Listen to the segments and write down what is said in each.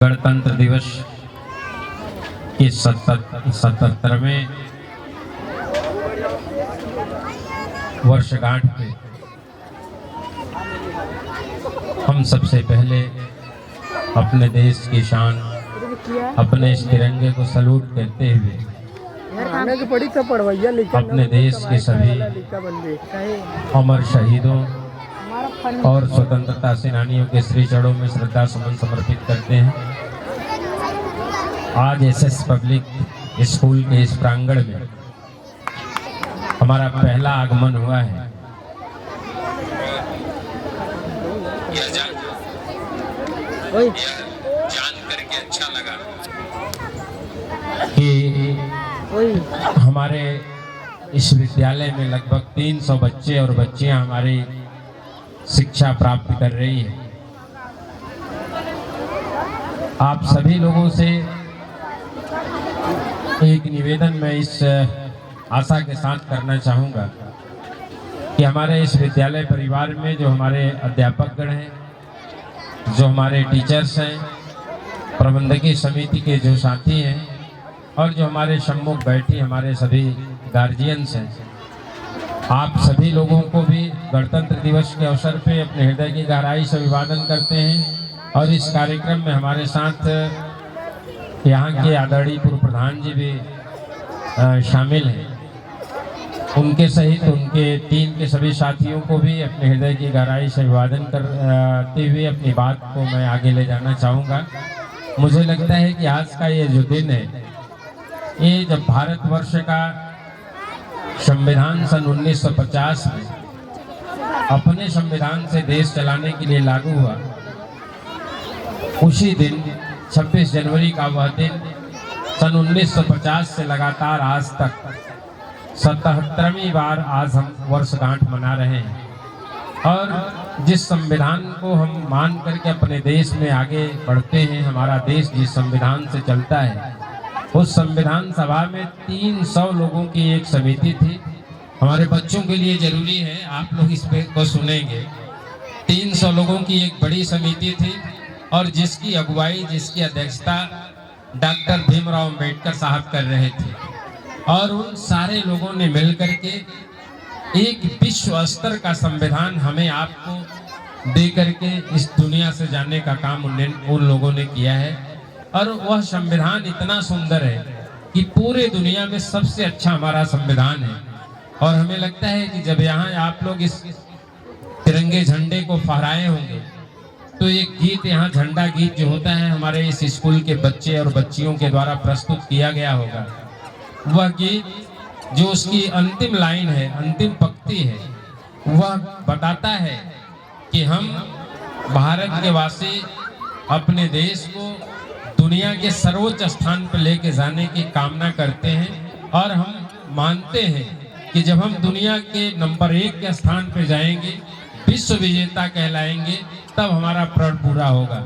गणतंत्र दिवस के 77वें वर्षगांठ पे हम सबसे पहले अपने देश की शान, अपने इस तिरंगे को सलूट करते हुए अपने देश के सभी अमर शहीदों और स्वतंत्रता सेनानियों के श्री चरणों में श्रद्धा सुमन समर्पित करते हैं। आज एसएस पब्लिक स्कूल के इस प्रांगण में हमारा पहला आगमन हुआ है। जान करके अच्छा लगा कि हमारे इस विद्यालय में लगभग 300 बच्चे और बच्चियां हमारी शिक्षा प्राप्त कर रही है। आप सभी लोगों से एक निवेदन मैं इस आशा के साथ करना चाहूँगा कि हमारे इस विद्यालय परिवार में जो हमारे अध्यापकगण हैं, जो हमारे टीचर्स हैं, प्रबंधकीय समिति के जो साथी हैं और जो हमारे सम्मुख बैठी हमारे सभी गार्जियंस हैं, आप सभी लोगों को भी गणतंत्र दिवस के अवसर पे अपने हृदय की गहराई से अभिवादन करते हैं। और इस कार्यक्रम में हमारे साथ यहाँ के आदरणीय पूर्व प्रधान जी भी शामिल हैं। उनके सहित उनके टीम के सभी साथियों को भी अपने हृदय की गहराई से अभिवादन करते हुए अपनी बात को मैं आगे ले जाना चाहूँगा। मुझे लगता है कि आज का ये जो दिन है, ये जब भारतवर्ष का संविधान सन 1950 में अपने संविधान से देश चलाने के लिए लागू हुआ, उसी दिन 26 जनवरी का वह दिन सन 1950 से लगातार आज तक 77वीं बार आज हम वर्षगांठ मना रहे हैं। और जिस संविधान को हम मान करके अपने देश में आगे बढ़ते हैं, हमारा देश जिस संविधान से चलता है, उस संविधान सभा में 300 लोगों की एक समिति थी। हमारे बच्चों के लिए जरूरी है, आप लोग इस पे को सुनेंगे। 300 लोगों की एक बड़ी समिति थी और जिसकी अगुवाई, जिसकी अध्यक्षता डॉक्टर भीमराव अंबेडकर साहब कर रहे थे। और उन सारे लोगों ने मिलकर के एक विश्व स्तर का संविधान हमें आपको दे करके इस दुनिया से जाने का काम उन लोगों ने किया है। और वह संविधान इतना सुंदर है कि पूरे दुनिया में सबसे अच्छा हमारा संविधान है। और हमें लगता है कि जब यहाँ आप लोग इस तिरंगे झंडे को फहराए होंगे तो एक गीत, यहाँ झंडा गीत जो होता है, हमारे इस स्कूल के बच्चे और बच्चियों के द्वारा प्रस्तुत किया गया होगा। वह गीत जो उसकी अंतिम लाइन है, अंतिम पंक्ति है, वह बताता है कि हम भारत के वासी अपने देश को दुनिया के सर्वोच्च स्थान पर लेके जाने की कामना करते हैं। और हम मानते हैं कि जब हम दुनिया के नंबर 1 के स्थान पर जाएंगे, विश्व विजेता कहलाएंगे, तब हमारा प्रण पूरा होगा।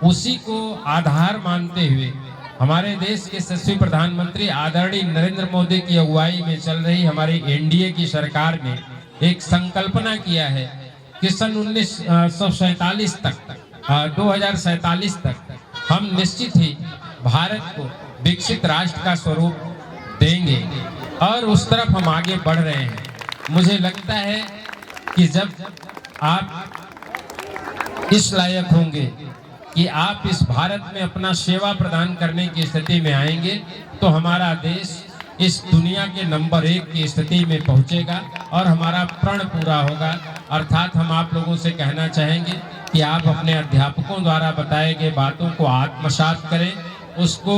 उसी को आधार मानते हुए हमारे देश के यशस्वी प्रधानमंत्री आदरणीय नरेंद्र मोदी की अगुवाई में चल रही हमारी एनडीए की सरकार ने एक संकल्पना किया है कि सन 1947 तक 2047 तक हम निश्चित ही भारत को विकसित राष्ट्र का स्वरूप देंगे और उस तरफ हम आगे बढ़ रहे हैं। मुझे लगता है कि जब आप इस लायक होंगे कि आप इस भारत में अपना सेवा प्रदान करने की स्थिति में आएंगे, तो हमारा देश इस दुनिया के नंबर 1 की स्थिति में पहुंचेगा और हमारा प्रण पूरा होगा। अर्थात हम आप लोगों से कहना चाहेंगे कि आप अपने अध्यापकों द्वारा बताए गए बातों को आत्मसात करें, उसको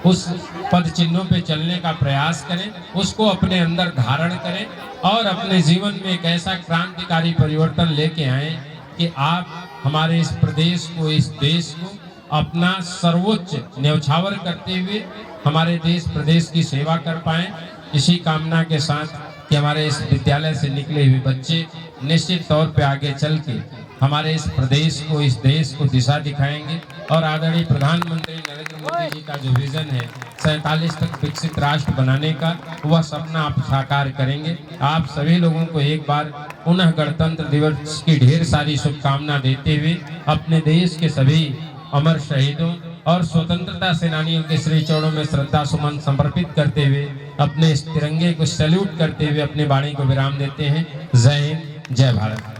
उस पद चिन्हों पे चलने का प्रयास करें, उसको अपने अंदर धारण करें और अपने जीवन में एक ऐसा क्रांतिकारी परिवर्तन लेके आएं कि आप हमारे इस प्रदेश को, इस देश को अपना सर्वोच्च न्यौछावर करते हुए हमारे देश प्रदेश की सेवा कर पाएं। इसी कामना के साथ कि हमारे इस विद्यालय से निकले हुए बच्चे निश्चित तौर पे आगे चल के हमारे इस प्रदेश को, इस देश को दिशा दिखाएंगे। और आदरणीय प्रधानमंत्री नरेंद्र मोदी जी का जो विजन है 47 तक विकसित राष्ट्र बनाने का, वह सपना आप साकार करेंगे। आप सभी लोगों को एक बार पुनः गणतंत्र दिवस की ढेर सारी शुभकामना देते हुए अपने देश के सभी अमर शहीदों और स्वतंत्रता सेनानियों के श्री चरणों में श्रद्धा सुमन समर्पित करते हुए अपने इस तिरंगे को सैल्यूट करते हुए अपनी वाणी को विराम देते हैं। जय हिंद, जय भारत।